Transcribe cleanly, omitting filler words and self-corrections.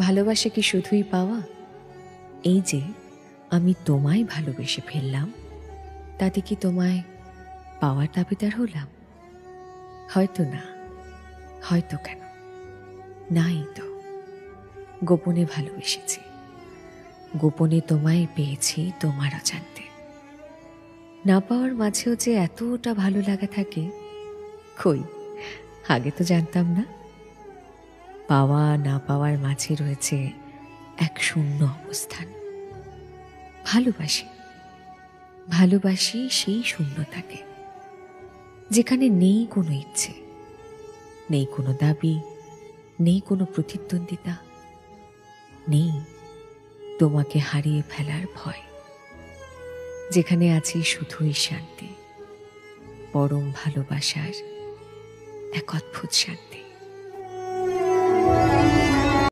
ভালোবাসা কি শুধুই পাওয়া? এই যে আমি তোমায় ভালোবেসে ফেললাম, তাতে কি তোমায় পাওয়ার দাবিদার হলাম? হয়তো না, হয়তো কেন, নাই তো। গোপনে ভালোবেসেছি, গোপনে তোমায় পেয়েছি তোমার অজান্তে। না পাওয়ার মাঝেও যে এতটা ভালো লাগা থাকে, কই আগে তো জানতাম না। পাওয়া না পাওয়ার মাঝে রয়েছে এক শূন্য অবস্থান। ভালোবাসি, ভালোবাসি সেই শূন্যতাকে, যেখানে নেই কোনো ইচ্ছে, নেই কোনো দাবি, নেই কোনো প্রতিদ্বন্দ্বিতা, নেই তোমাকে হারিয়ে ফেলার ভয়, যেখানে আছে শুধুই শান্তি, পরম ভালোবাসার এক অদ্ভুত শান্তি।